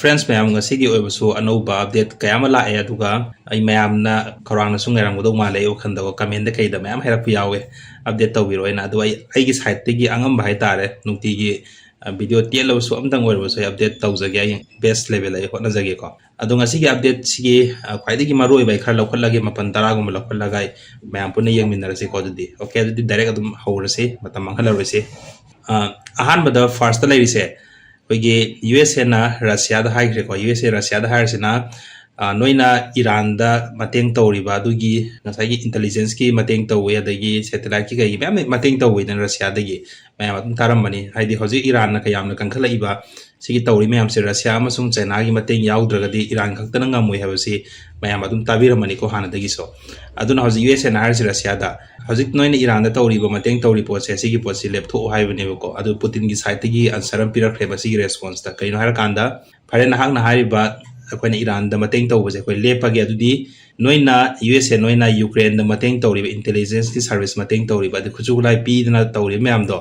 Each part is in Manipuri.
friends mayam ngasigi oibasu anoba update kayama lae aduga ai mayamna khorangna sungaram godo male o khanda ko comment de kaida mayam herak yawe update tawiro ina adu ai gi site gi angam bai tare nukti gi video tielo su amdang oibasu update tawjage ai best level ai hotna jage ko adu ngasigi update sigi khwaidi gi maroi bai khar lokhallage mapan tara gum lokhallagai mayam punna yengminarase ko dudi okay adu direct adum hawrase matam manghalarose ahan bada first la rise we USA na Russia da high ko USA Russia da high sina noina Iran da mateng tawriba dugi ngasai intelligence ki mateng tawwe adagi satellite ki gai mem mateng tawwe dan Russia dagi mem taram mani haidi hoji Iran na kayam na kankhala iba sigi tawri mem se Russia amasung China gi mateng yaudragadi Iran khaktana ngamui habasi mem adum tabiramani ko hana dagi so aduna hoji USA na high Russia da hoji noina Iran da tawriba mateng tawri pose sigi pose leptho haibane ko adu Putin gi site gi answer pirak kheba sigi response ta kaino har kanda phare na hak na hariba akoina Iran da mateng tawbase koi lepage adudi noina USA noina Ukraine da mateng tawriba intelligence ki service mateng tawriba adu khujulai pi dana tawri mem do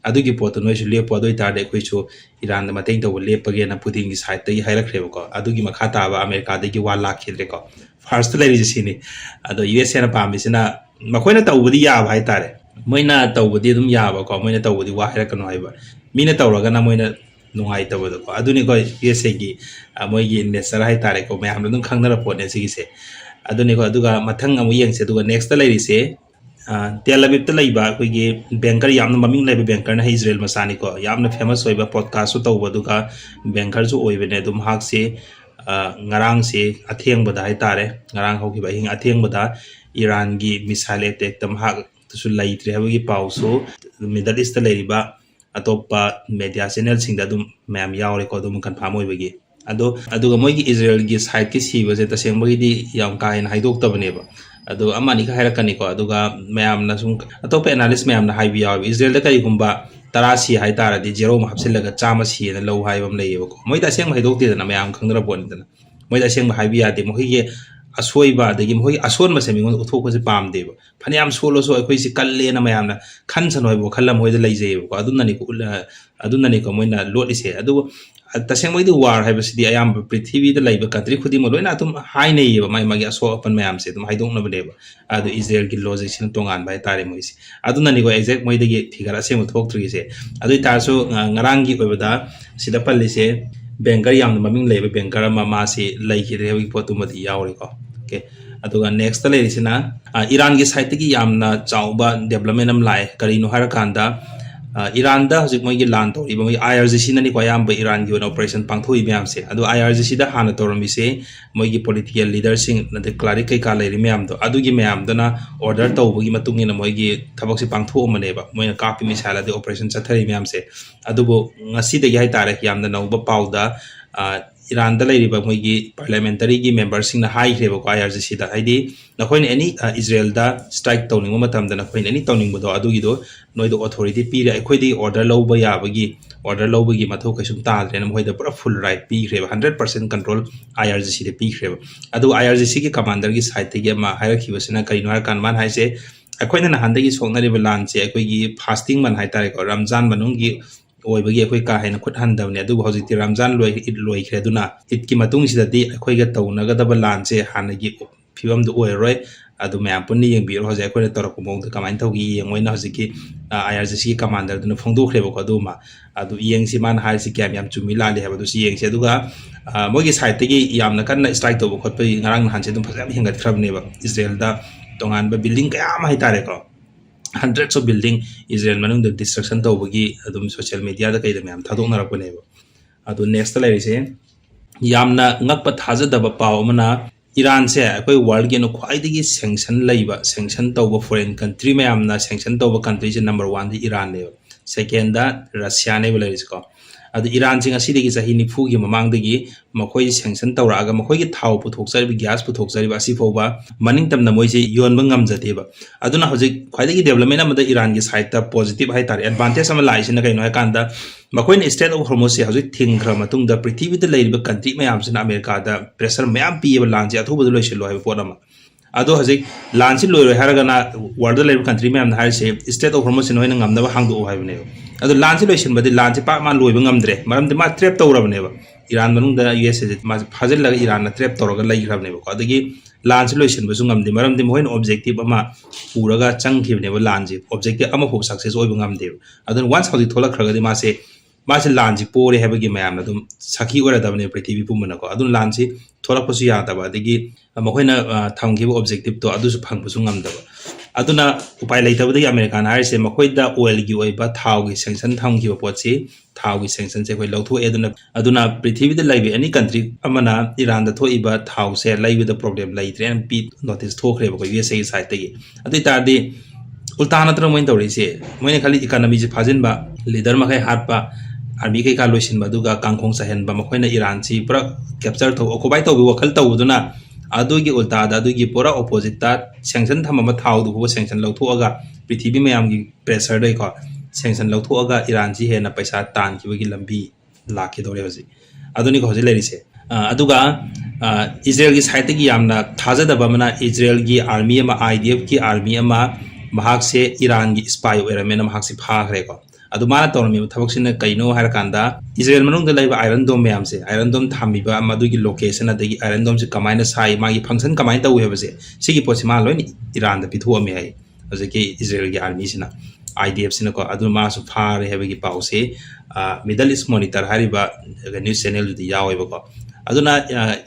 adugi poto noisu lepo adoi tarde koi chu Iran da mateng tawbo lepage na Putin gi site gi hairakhreba ko adugi makha ta ba America da gi wa lakhidre ko first lady sini ado USA na pambisina makoina tawbudi ya ba haitare moina tawbudi dum ya ba ko moina tawbudi wa hairakano haiba mina tawraga na moina nungai tabado ko aduni ko USA gi moigi investor hai tare ko mayam dum khangnara pone sigi se aduni ko aduga mathang amu yeng se aduga next ta lairi se Tel Aviv ta laiba ko gi banker yamna maming laiba banker na Israel masani ko yamna famous hoiba podcast su taw baduga banker su oibene dum hak se ngarang se atheng bada hai tare ngarang hoki ba hing atheng bada Iran gi missile attack tam hak su laitre habagi pausu Middle East ta lairiba atopa media channel sing da dum ma'am yaure ko dum kan pham oibagi ado aduga moigi Israel gi site ki siba je ta sengbagi di yam ka in haidok tabane ba ado amani ka hairakani ko aduga ma'am na sum atopa analyst ma'am na haibi yaw Israel da kai gumba tarasi hai tara di zero ma hapsilaga chama si na low hai bam leyeba ko moi da seng haidok ti na ma'am khangra bon dana moi da seng haibi ya de moigi asoi ba dagi moi ason ma semi ngon uthok ko se pam deba phaniam solo so akoi si kalle na mayam na khan san hoi bo khallam hoi da leije ko adunna ni ko moina lot ise adu taseng moi di war hai basi di ayam prithvi da laiba country khudi mo loina tum hai nei ba mai magi aso apan mayam se tum haidong na bdeba adu Israel gi logic sin tongan bai tare moi si adunna ni ko exact moi dagi figure se mo thok tri se adu tar so ngarang gi oibada sida palli se banker yam maming laiba banker ma si lai ki re wi potu mati yauri ko okay aduga next ta leiri sina Iran gi site gi yamna chauba development am lai karino har kanda Iran da hojik moi gi lan to iba moi IRGC nani ko yam ba Iran gi operation pangthoi myam se adu IRGC da hana torami se moi gi political leader sing na de clarity kai ka leiri myam do adu gi myam dana order to gi matung ina moi gi thabak si pangtho mane ba moi na kapi misala de operation chathari myam se adu bo ngasi de gi hai tare yam da no ba pauda Iran da leiri ba moi gi parliamentary gi members sing na hai hreba ko IRGC da haidi na khoin any Israel da strike tawning ma matam da na khoin any tawning bodo adu gi do noi do authority pi ra khoi di order low ba ya ba gi order low ba gi matho kai sum ta re na moi da pura full right pi hreba 100% control IRGC de pi hreba adu IRGC gi commander gi side gi ma hierarchy basina kai no har kan man hai se khoi na han da gi songna re ba lan se khoi gi fasting man hai tare ko Ramzan manung gi oibagi akhoi ka haina khut handawne adu hojiti Ramzan loi khreduna it ki matung sidati akhoi ga tawna ga daba lan se hanagi fibam du oiroi adu ma'am punni yeng biro hoje akhoi torok mong da kamain thogi yeng oina hojiki IRGC commander duna phongdu khrebo ko duma adu yeng si man har si kyam yam chumi la le haba du si yeng se duga mogi site gi yamna kan strike to khot pai ngarang han se dum phajam hingat khrabne ba Israel da tongan ba building kaya ma hitare ko hundreds of building Israel manung the destruction to bagi adum social media da kai da myam thadok na rakune ba adu next la rise yamna ngakpa thaja da ba paw mana Iran se akoi world ge no khwai digi sanction laiba sanction to ba foreign country myam na sanction to ba country je number 1 di Iran ne second da Russia ne bela ko adu Iran sing asi digi sahi ni phu gi mamang digi makoi sanction tawra ga makoi gi thau puthok sari gas puthok sari ba si foba maning tam na moi se yon bangam jate ba aduna hojik khwai digi development amada Iran gi side ta positive hai tar advantage am lai sin kai no kanda makoi ni state of hormuz se hojik thing khra matung da prithvi da leiba country mayam sin America da pressure mayam pi ba lan je athu badu loisilo hai podama ado hojik lan si loi haraga na world da leiba country mayam na har se state of hormuz sin hoina ngamna ba hangdu hai bane ado lan si loisin badi lan si pa man loi ba ngamdre maram de ma trap tawra bane ba Iran manungda US se ma phajil la Iran na trap toroga lai khrabne ko adagi lan se loisin bu sungam de maram de moin objective ama puraga chang khibne ba lan ji objective ama fu success oi bungam de adun once how the thola khraga de ma se lan ji pore heba gi mayam na dum sakhi ora da ne prithvi pumana ko adun lan ji thola pasu ya da ba adagi mohoina thamgi objective to adu su phang bu sungam da ba aduna upai leitabadi American harise makoida oil gi oiba thau gi sanction thamgi ba potsi thau gi sanction se koi lotho aduna prithvi de laibi any country amana Iran da thoiba thau se laibi the problem laitre and pi notice thokre ba ko USA side te gi adu tardi ultana tra moin tawri se moine khali economy ji phajin ba leader ma kai hat ba army kai ka loisin ba duga kangkhong sahen ba makoina Iran si pura capture tho okobai to bi wakhal tawduna adugi ulta adugi pura opposite ta sanction thamama thau du bo sanction lotho aga prithvi mayam gi pressure dai ko sanction lotho aga Iran ji he na paisa tan ki gi lambi lakhi dore hoji aduni ko hoji leri se aduga Israel gi side gi yamna thaja da bamana Israel gi army ama IDF gi army ama mahak se Iran gi spy oramena mahak se pha khre ko adu mana tormi thabak sina kaino har kanda Israel manung da laiba iron dome mayam se iron dome thambi ba madu gi location adagi iron dome se kamaina sai magi function kamaina taw heba se sigi posima loini Iran da pithu ami hai azaki Israel gi army sina IDF sina ko adu ma su phar heba gi pau se Middle East monitor hariba news channel di yawe ba ko aduna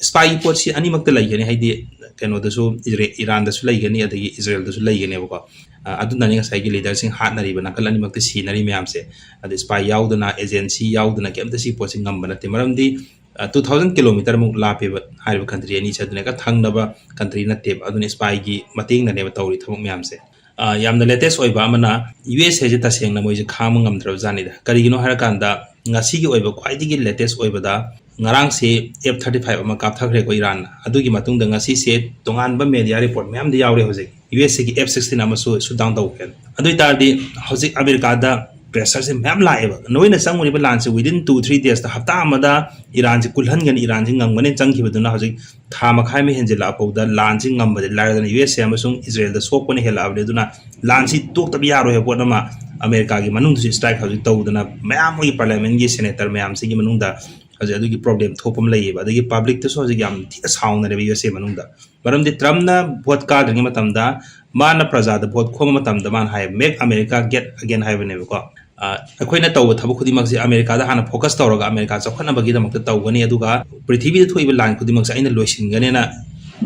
spy pot si ani makta lai gani haidi keno da su Iran da su lai gani adagi Israel da su lai gani ba ko aduna ni ngasai gi leader sing hat nari ba nakal ani makta si nari mayam se adu spy yauduna agency yauduna kemta si pot sing ngam bana te maram di 2000 kilometer muk lape ba hariba country ani chaduna ka thangna ba country na te aduna spy gi mating na ne ba tawri thamuk mayam se yamna latest oi ba amana US he ta seng na moi je kham ngam dra jani da kari gino har kanda ngasi gi oi ba khwai gi latest oi ba da ngarang se F35 ama kap thakre ko Iran adugi matung da ngasi se tongan ba media report mayam da yawre hoje US gi F16 ama su down taw ken adui tar di hoje America da pressure se mayam lae ba noina sanguni ba lan se within 2-3 days da hafta amada Iran se kulhan gan Iran se ngam gane chang khiba duna hoje thama khai me henjela pau da lan se ngam ba de lar da US se ama sung Israel da sok pone hela abde duna lan si tok ta biya ro he pot ma America gi manung se strike hoje taw duna mayam gi parliament gi senator mayam se gi manung da aje adugi problem thopam lai ba adagi public to so yam thi sound na USA manungda maram di Trump na vote card ngi matam da mana praja da vote khoma matam da man hai make America get again hai bane ko akoina taw thabu khudi mak ji America da hana focus tawraga America chakhana bagi da makta taw gani aduga prithvi da thoiba line khudi mak sa ina loisin gane na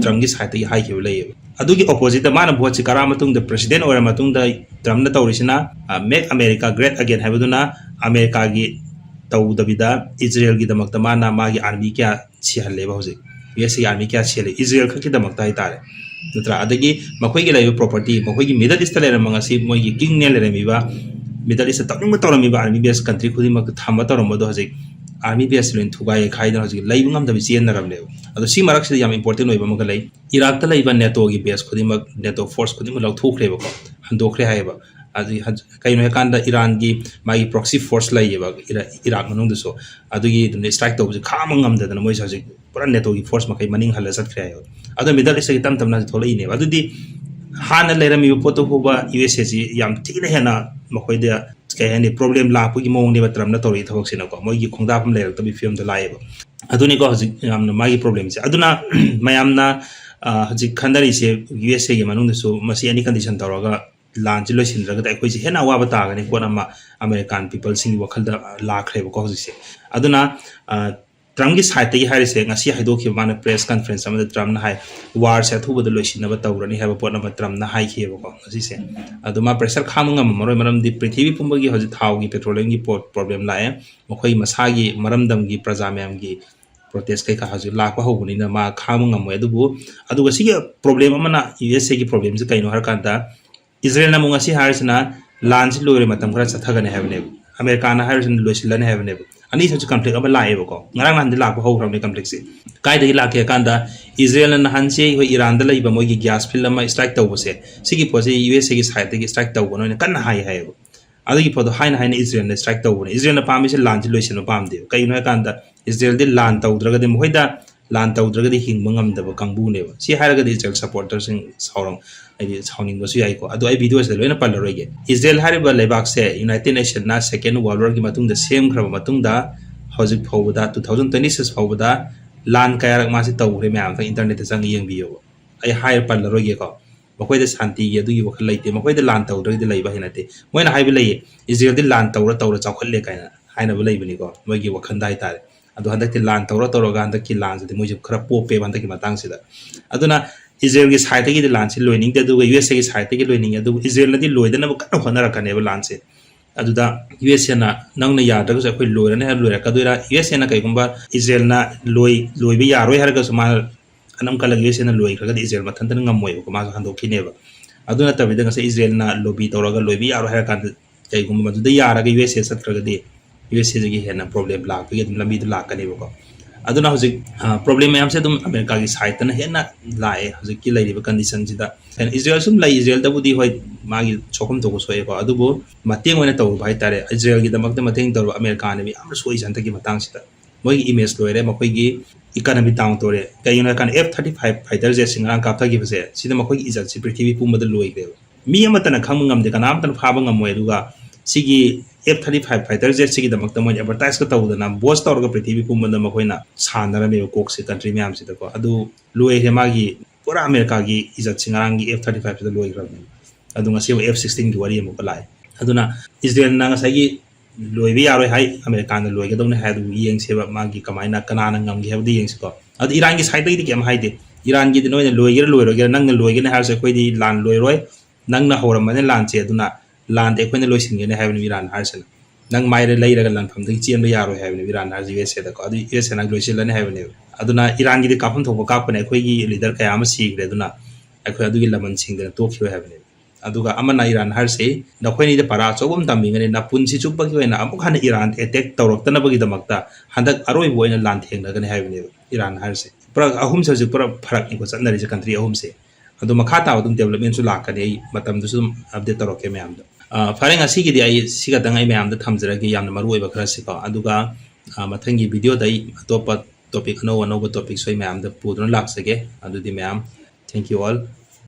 Trump gi side gi hai ke lai adugi opposite da mana vote chi kara matung da president ora matung da Trump na tawrisina make America great again hai baduna America gi taw dabida Israel gi damakta mana magi army kya sihalle ba hoje US army kya sihalle Israel khaki damakta hi tare nutra adagi makhoi gi laiba property makhoi gi Middle East lera mangasi moi gi king ne lera mi ba Middle East tawning tawrami ba army base country khudi mak thama tawram do hoje army base len thugai khai da hoje laiba ngam da bi chen naram le ado si marak se yam important oi ba ma lai Iraq ta laiba NATO gi base khudi mak NATO force khudi mak lau thukre ba ko handokre hai ba aji kai no kanda Iran gi mai proxy force lai ba Iraq manung du so adugi dum strike to kham ngam da moi sa pura NATO gi force ma kai maning hala sat khre ayo adu Middle East gi tam tam na tholai ne adudi hana lera mi poto ko ba USA ji yam thina hena makhoi da kai hani problem la pu gi mong ne ba tram na tori thawak sina ko moi gi khongda pam le to bi film da lai ba aduni ko haji yam na mai problem se aduna mayam na haji khandari se USA gi manung du so masi any condition tawraga lan ji loisin raga dai khoi ji hena wa bata ga ni ko na American people sing wakhal da la khre ko ji se aduna Trump gi side gi hari se ngasi haido ki mana press conference am da Trump na hai war se thu bad loisin na ba tawrani ha ba pot na ba Trump na hai ki ko ngasi se aduma pressure kham ngam maroi maram di prithvi pumba gi hoji thau gi petroleum gi problem la e mokhoi masa gi maram dam gi praja myam gi protest kai ka haji la ko ho ni na ma kham ngam mo aduga si problem amana USA gi problem se kaino har kan da Israel na mungasi harisna lanch lore matam khara chathagane havne America na harisna loisilane havne ani sa conflict aba lai ba ko ngarang nan la ko ho from the conflict se kai de la ke kanda Israel na hanse ho Iran da lai ba moi gi gas fill ma strike taw se sigi pose US gi side gi strike taw no ne kan hai hai adagi photo hai na Israel na strike taw Israel na pami se lanch loisin pam de kai no kanda Israel de lan taw draga de moida lan taw draga de hing mangam da ba kangbu ne ba si haraga de Israel supporters sing saurang sounding was yaiko ado ai videos de loina pal roige Israel hariba lebak se United Nations na second world war gi matung da same khra matung da hojik phawda 2026 phawda lan kayarak masi tawre myam ta internet ta sang yeng biyo ai higher pal roge ko makoy da santi ge du gi wakal laite makoy da lan tawdre de laiba hinate moina haibi lai Israel di lan tawra chawkhalle kaina haina bu laibani ko moi gi wakhan dai tare adu handak ti lan tawra ga handak ki lan se moi ju khara pope handak ki matang sida aduna Israel gi side gi lan se loining da du US gi side gi loining adu Israel di loidana ba kan khonara kan e lan se aduda US na nang na yada ga koi loira ne loira ka doira US na kai gumba Israel na loi bi yaroi har ga suma anam kala US na loi ga Israel ma thantan ngamoi ko ma handok ki ne ba aduna tabida ga Israel na lobby tawra ga loi bi yaroi har kan kai gumba madu da yara ga US sat ka ga de US gi hena problem la ga dum lambi la ka ne ba ko aduna hojik problem mayam se dum America gi side na hena lae hojik ki lai ba condition jida and Israel sum lai Israel da budi hoi magi chokum to ko soe ko adubo mateng wena taw bai tare Israel gi damak da mateng taw America ne bi am soi jan ta gi matang sida moi gi image loire makoi gi economy down tore kayuna kan F-35 fighter jet singrang kap ta gi base sida makoi gi ijat si prithvi pum da loi ge mi amata na khang ngam de kanam tan phaba ngam moi duga sigi F-35 fighter jet sigi damak da moi advertise ka taw da na boss taw ga prithvi pum da makoi na sanara me kok se country me am sida ko adu loi he magi pura America gi ijat singrang gi F-35 da loi gra adunga se F-16 gi wari mo kalai aduna Israel na ngasai gi loi bi yaroi hai America na loi ga dong ne ha du yeng se ba magi kamaina kanana ngam gi ha di yeng se ko adu Iran gi side di kem hai de Iran gi no ne loi ga nang na loi ga ne ha se koi di lan loi roi nang na horam ne lan che aduna lan de koi ne loi sin ge ne ha ni Iran har se nang mai re lai ra lan pham de chen ba yaroi ha ni Iran har US da ko adu US na loi se la ne ha ni aduna Iran gi de ka pham thok ka pa ne koi gi leader ka ama si gre aduna akhoi adu gi laman sing de to khio ha ni aduga amana Iran har se nakhoi ni de para chogum tammi ngani na punsi chuppa ki wena amuk han Iran attack tawrak tana bagi damakta handak aroi boina lan thengna gani haibni Iran har se pra ahum se pra pharak ni ko chatnari je country ahum se adu makha ta adum development su lakani matam du sum update tawrak ke myam da faring asi gi di ai siga dang ai myam da thamjara gi yamna maru oiba khara se ko aduga mathangi video dai atopa topic no topic soi myam da pudron lak sege adu di myam thank you all